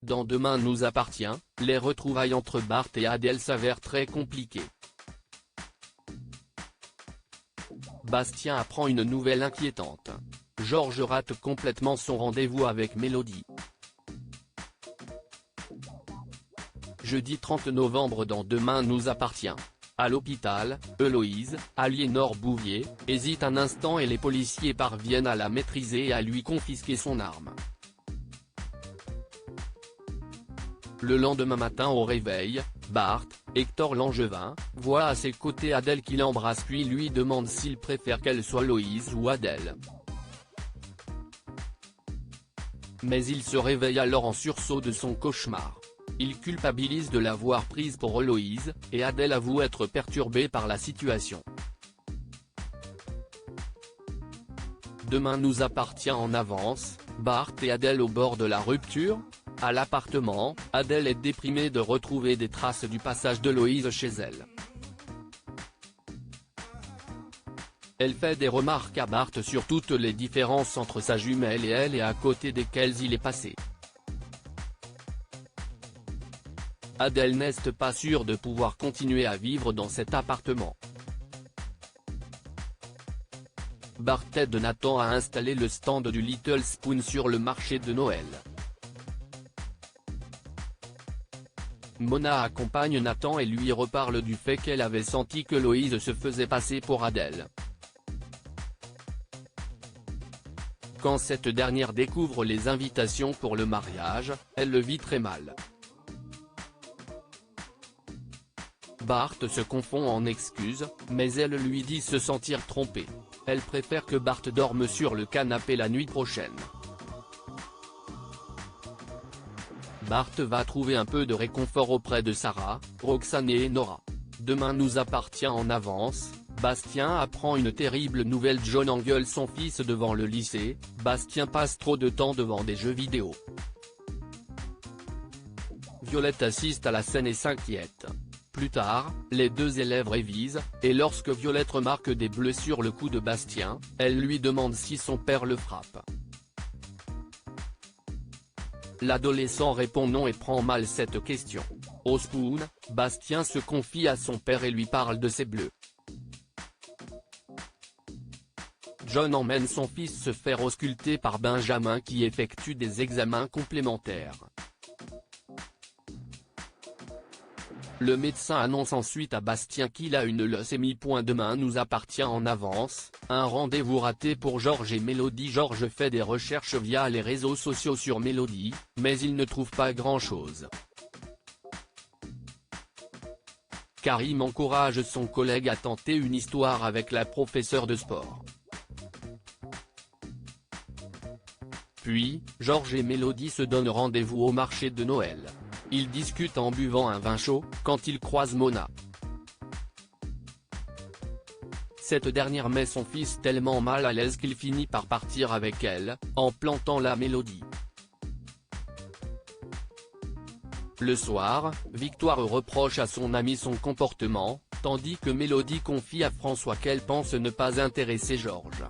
Dans Demain nous appartient, les retrouvailles entre Bart et Adèle s'avèrent très compliquées. Bastien apprend une nouvelle inquiétante. Georges rate complètement son rendez-vous avec Mélodie. Jeudi 30 novembre dans Demain nous appartient. À l'hôpital, Héloïse, Aliénor Bouvier, hésite un instant et les policiers parviennent à la maîtriser et à lui confisquer son arme. Le lendemain matin au réveil, Bart, Hector Langevin, voit à ses côtés Adèle qui l'embrasse puis lui demande s'il préfère qu'elle soit Loïse ou Adèle. Mais il se réveille alors en sursaut de son cauchemar. Il culpabilise de l'avoir prise pour Héloïse, et Adèle avoue être perturbée par la situation. Demain nous appartient en avance, Bart et Adèle au bord de la rupture. À l'appartement, Adèle est déprimée de retrouver des traces du passage de Loïse chez elle. Elle fait des remarques à Bart sur toutes les différences entre sa jumelle et elle et à côté desquelles il est passé. Adèle n'est pas sûre de pouvoir continuer à vivre dans cet appartement. Bart aide Nathan à installer le stand du Little Spoon sur le marché de Noël. Mona accompagne Nathan et lui reparle du fait qu'elle avait senti que Loïse se faisait passer pour Adèle. Quand cette dernière découvre les invitations pour le mariage, elle le vit très mal. Bart se confond en excuses, mais elle lui dit se sentir trompée. Elle préfère que Bart dorme sur le canapé la nuit prochaine. Bart va trouver un peu de réconfort auprès de Sarah, Roxane et Nora. Demain nous appartient en avance, Bastien apprend une terrible nouvelle. John engueule son fils devant le lycée, Bastien passe trop de temps devant des jeux vidéo. Violette assiste à la scène et s'inquiète. Plus tard, les deux élèves révisent, et lorsque Violette remarque des bleus sur le cou de Bastien, elle lui demande si son père le frappe. L'adolescent répond non et prend mal cette question. Au Spoon, Bastien se confie à son père et lui parle de ses bleus. John emmène son fils se faire ausculter par Benjamin qui effectue des examens complémentaires. Le médecin annonce ensuite à Bastien qu'il a une leucémie. Demain nous appartient en avance, un rendez-vous raté pour Georges et Mélodie. Georges fait des recherches via les réseaux sociaux sur Mélodie, mais il ne trouve pas grand-chose. Karim encourage son collègue à tenter une histoire avec la professeure de sport. Puis, Georges et Mélodie se donnent rendez-vous au marché de Noël. Ils discutent en buvant un vin chaud, quand ils croisent Mona. Cette dernière met son fils tellement mal à l'aise qu'il finit par partir avec elle, en plantant la Mélodie. Le soir, Victoire reproche à son ami son comportement, tandis que Mélodie confie à François qu'elle pense ne pas intéresser Georges.